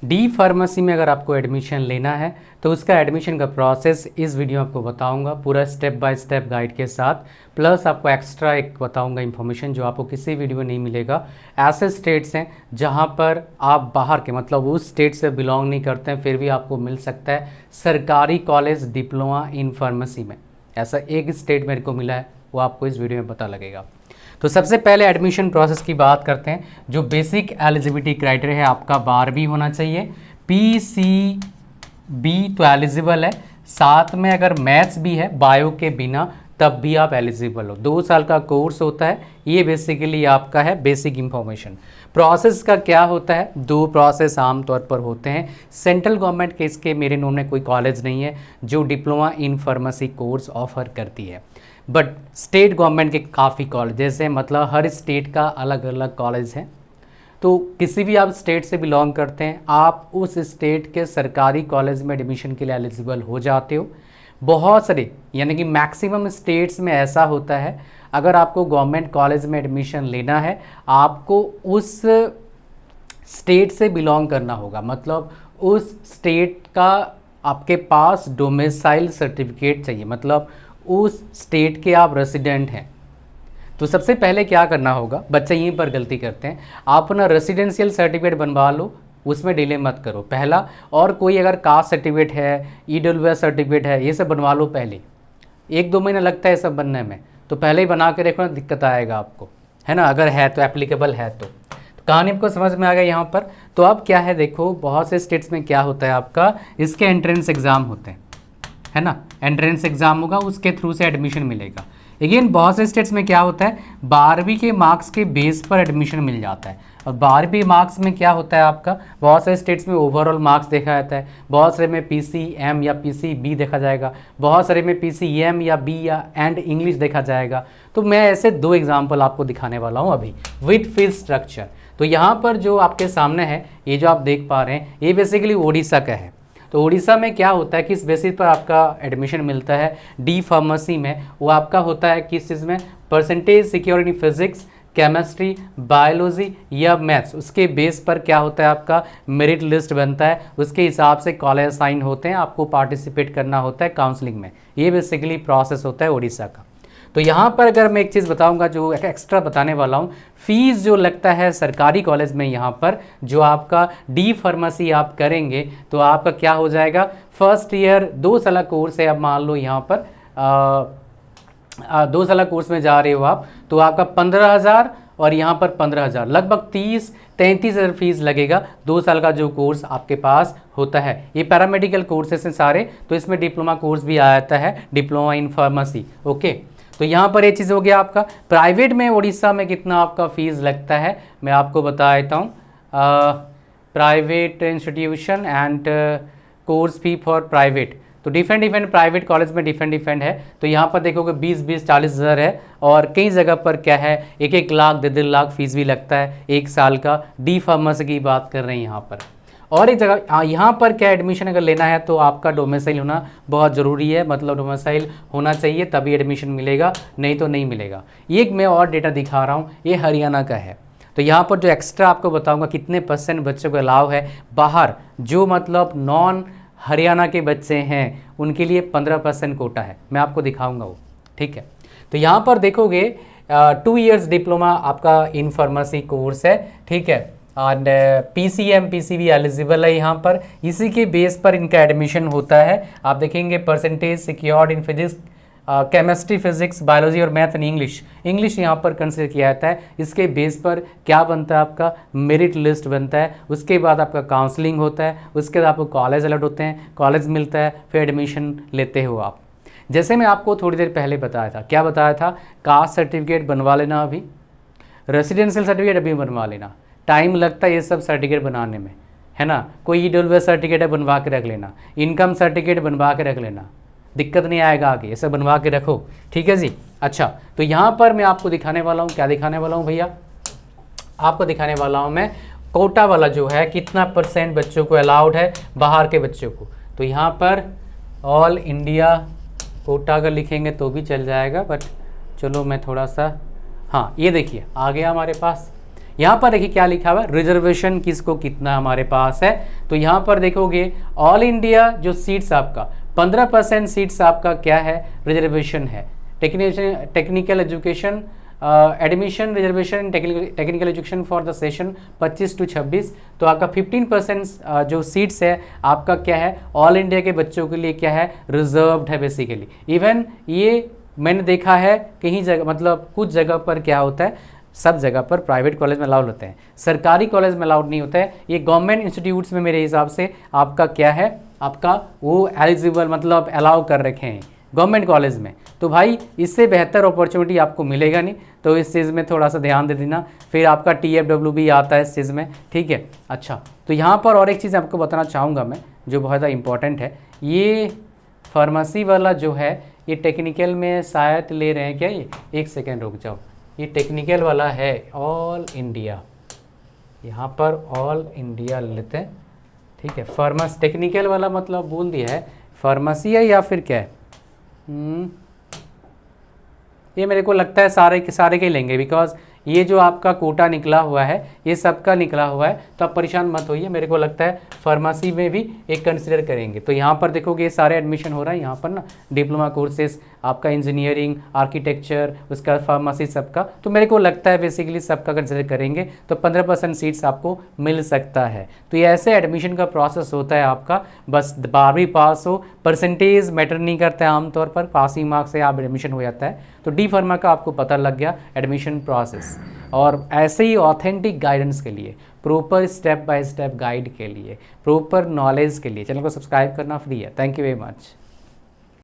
D pharmacy में अगर आपको एडमिशन लेना है तो उसका एडमिशन का प्रोसेस इस वीडियो में आपको बताऊंगा, पूरा स्टेप बाय स्टेप गाइड के साथ। प्लस आपको एक्स्ट्रा एक बताऊंगा इन्फॉर्मेशन जो आपको किसी वीडियो में नहीं मिलेगा। ऐसे स्टेट्स हैं जहां पर आप बाहर के मतलब उस स्टेट से बिलोंग नहीं करते हैं, फिर भी आपको मिल सकता है सरकारी कॉलेज डिप्लोमा इन फार्मेसी में। ऐसा एक स्टेट मेरे को मिला है, वो आपको इस वीडियो में पता लगेगा। तो सबसे पहले एडमिशन प्रोसेस की बात करते हैं। जो बेसिक एलिजिबिलिटी क्राइटेरिया है, आपका 12वीं होना चाहिए, PCB तो एलिजिबल है, साथ में अगर मैथ्स भी है बायो के बिना तब भी आप एलिजिबल हो। 2 साल का कोर्स होता है, ये बेसिकली आपका है बेसिक इंफॉर्मेशन। प्रोसेस का क्या होता है, 2 प्रोसेस आमतौर पर होते हैं। सेंट्रल गवर्नमेंट के इसके मेरे नोन में कोई कॉलेज नहीं है जो diploma in pharmacy course offer करती है, बट स्टेट गवर्नमेंट के काफ़ी कॉलेजेस हैं, मतलब हर स्टेट का अलग अलग कॉलेज है। तो किसी भी आप स्टेट से बिलोंग करते हैं, आप उस स्टेट के सरकारी कॉलेज में एडमिशन के लिए एलिजिबल हो जाते हो। बहुत सारे यानी कि मैक्सिमम स्टेट्स में ऐसा होता है, अगर आपको गवर्नमेंट कॉलेज में एडमिशन लेना है आपको उस स्टेट से बिलोंग करना होगा, मतलब उस स्टेट का आपके पास डोमिसाइल सर्टिफिकेट चाहिए, मतलब उस स्टेट के आप रेसिडेंट हैं। तो सबसे पहले क्या करना होगा, बच्चे यहीं पर गलती करते हैं, आप अपना रेसिडेंशियल सर्टिफिकेट बनवा लो, उसमें डिले मत करो पहला। और कोई अगर कास्ट सर्टिफिकेट है, EWS सर्टिफिकेट है, ये सब बनवा लो पहले। 1-2 महीना लगता है सब बनने में, तो पहले ही बना के रखो ना, दिक्कत आएगा आपको, है ना, अगर है तो एप्लीकेबल है तो कहानी आपको समझ में आ गया यहाँ पर। तो अब क्या है, देखो बहुत से स्टेट्स में क्या होता है, आपका इसके एंट्रेंस एग्ज़ाम होते हैं, है ना, एंट्रेंस एग्जाम होगा, उसके थ्रू से एडमिशन मिलेगा। अगेन बहुत से स्टेट्स में क्या होता है, 12वीं के मार्क्स के बेस पर एडमिशन मिल जाता है। और 12वीं मार्क्स में क्या होता है आपका, बहुत सारे स्टेट्स में ओवरऑल मार्क्स देखा जाता है, बहुत सारे में PCM या PCB देखा जाएगा, बहुत सारे में PCM या B या एंड इंग्लिश देखा जाएगा। तो मैं ऐसे 2 एग्जाम्पल आपको दिखाने वाला हूँ अभी विद फीस स्ट्रक्चर। तो यहाँ पर जो आपके सामने है, ये जो आप देख पा रहे हैं, ये बेसिकली ओडिशा का है। तो उड़ीसा में क्या होता है, किस बेसिस पर आपका एडमिशन मिलता है डी फार्मेसी में, वो आपका होता है किस चीज़ में, percentage secure in physics, chemistry, biology या मैथ्स, उसके बेस पर क्या होता है आपका मेरिट लिस्ट बनता है, उसके हिसाब से कॉलेज असाइन होते हैं, आपको पार्टिसिपेट करना होता है काउंसलिंग में। ये बेसिकली प्रोसेस होता है उड़ीसा का। तो यहाँ पर अगर मैं एक चीज़ बताऊँगा जो एक्स्ट्रा बताने वाला हूँ, फीस जो लगता है सरकारी कॉलेज में, यहाँ पर जो आपका डी फार्मेसी आप करेंगे तो आपका क्या हो जाएगा, फर्स्ट ईयर 2 साल कोर्स है, अब मान लो यहाँ पर 2 साल कोर्स में जा रहे हो आप, तो आपका 15,000 और यहाँ पर 15,000, लगभग 30-33 हज़ार फीस लगेगा 2 साल का जो कोर्स आपके पास होता है। ये पैरामेडिकल कोर्सेस हैं सारे, तो इसमें डिप्लोमा कोर्स भी आ जाता है, डिप्लोमा इन फार्मेसी। ओके, तो यहाँ पर ये चीज़ हो गया आपका। प्राइवेट में उड़ीसा में कितना आपका फ़ीस लगता है मैं आपको बता देता हूँ। Private institution and course fee for private, तो डिफरेंट प्राइवेट कॉलेज में डिफरेंट है। तो यहाँ पर देखोगे 20-40 हज़ार है, और कई जगह पर क्या है 1-1 लाख 1.5 लाख फीस भी लगता है 1 साल का। डी फार्मेसी की बात कर रहे हैं यहाँ पर। और एक जगह यहाँ पर क्या एडमिशन अगर लेना है तो आपका डोमिसाइल होना बहुत ज़रूरी है, मतलब डोमिसाइल होना चाहिए तभी एडमिशन मिलेगा, नहीं तो नहीं मिलेगा। एक मैं और डेटा दिखा रहा हूँ, ये हरियाणा का है। तो यहाँ पर जो एक्स्ट्रा आपको बताऊँगा कितने % बच्चों को अलाउ है बाहर, जो मतलब नॉन हरियाणा के बच्चे हैं उनके लिए 15% कोटा है, मैं आपको दिखाऊँगा वो, ठीक है। तो यहाँ पर देखोगे 2 इयर्स डिप्लोमा आपका इन फार्मेसी कोर्स है, ठीक है, और PCM PCB एलिजिबल है यहाँ पर। इसी के बेस पर इनका एडमिशन होता है। आप देखेंगे percentage secured in physics, chemistry, physics, biology और मैथ एंड इंग्लिश यहाँ पर कंसिडर किया जाता है। इसके बेस पर क्या बनता है आपका मेरिट लिस्ट बनता है, उसके बाद आपका काउंसलिंग होता है, उसके बाद आपको कॉलेज अलॉट होते हैं, कॉलेज मिलता है, फिर एडमिशन लेते हो आप। जैसे मैं आपको थोड़ी देर पहले बताया था, क्या बताया था, कास्ट सर्टिफिकेट बनवा लेना, अभी रेसिडेंशियल सर्टिफिकेट अभी बनवा लेना, टाइम लगता है ये सब सर्टिफिकेट बनाने में, है ना। कोई EWS सर्टिफिकेट है बनवा के रख लेना, इनकम सर्टिफिकेट बनवा के रख लेना, दिक्कत नहीं आएगा आगे, ये सब बनवा के रखो, ठीक है जी। अच्छा, तो यहाँ पर मैं आपको दिखाने वाला हूँ, क्या दिखाने वाला हूँ भैया, आपको दिखाने वाला हूँ मैं कोटा वाला जो है, कितना % बच्चों को अलाउड है बाहर के बच्चों को। तो यहाँ पर ऑल इंडिया कोटा अगर लिखेंगे तो भी चल जाएगा, बट चलो मैं थोड़ा सा, हाँ ये देखिए आ गया हमारे पास। यहाँ पर देखिए क्या लिखा हुआ है, रिजर्वेशन किसको कितना हमारे पास है। तो यहाँ पर देखोगे ऑल इंडिया जो सीट्स आपका 15% सीट्स आपका क्या है, रिजर्वेशन है। Technical education admission reservation technical education for the session 25 to 26, तो आपका 15% जो सीट्स है आपका क्या है, ऑल इंडिया के बच्चों के लिए क्या है, रिजर्व्ड है बेसिकली। इवन ये मैंने देखा है कहीं जगह, मतलब कुछ जगह पर क्या होता है, सब जगह पर प्राइवेट कॉलेज में अलाउड होते हैं, सरकारी कॉलेज में अलाउड नहीं होता है। ये गवर्नमेंट इंस्टीट्यूट्स में मेरे हिसाब से आपका क्या है, आपका वो एलिजिबल मतलब अलाउ कर रखे हैं गवर्नमेंट कॉलेज में। तो भाई इससे बेहतर अपॉर्चुनिटी आपको मिलेगा नहीं, तो इस चीज़ में थोड़ा सा ध्यान दे देना। फिर आपका TFW भी आता है इस चीज़ में, ठीक है। अच्छा, तो यहाँ पर और एक चीज़ आपको बताना चाहूँगा मैं जो बहुत ज़्यादा इंपॉर्टेंट है, ये फार्मेसी वाला जो है ये टेक्निकल में शायद ले रहे हैं क्या, ये एक सेकेंड रुक जाओ, ये टेक्निकल वाला है ऑल इंडिया, यहाँ पर ऑल इंडिया लेते हैं, ठीक है। फार्मेसी टेक्निकल वाला मतलब बोल दिया है फार्मेसी है या फिर क्या है, ये मेरे को लगता है सारे के सारे के लेंगे, बिकॉज ये जो आपका कोटा निकला हुआ है ये सबका निकला हुआ है, तो आप परेशान मत होइए, मेरे को लगता है फार्मेसी में भी एक कंसिडर करेंगे। तो यहाँ पर देखोगे ये सारे एडमिशन हो रहा है यहाँ पर ना, डिप्लोमा कोर्सेज आपका इंजीनियरिंग, आर्किटेक्चर, उसका फार्मेसी सबका, तो मेरे को लगता है बेसिकली सबका कंसिडर करेंगे, तो 15% सीट्स आपको मिल सकता है। तो ये ऐसे एडमिशन का प्रोसेस होता है आपका, बस 12वीं पास हो, परसेंटेज मैटर नहीं करता है आमतौर पर, पासिंग मार्क्स से आप एडमिशन हो जाता है। तो डी फार्मा का आपको पता लग गया एडमिशन प्रोसेस। और ऐसे ही ऑथेंटिक गाइडेंस के लिए, proper step by step guide के लिए, प्रॉपर नॉलेज के लिए चैनल को सब्सक्राइब करना फ्री है। Thank you very much.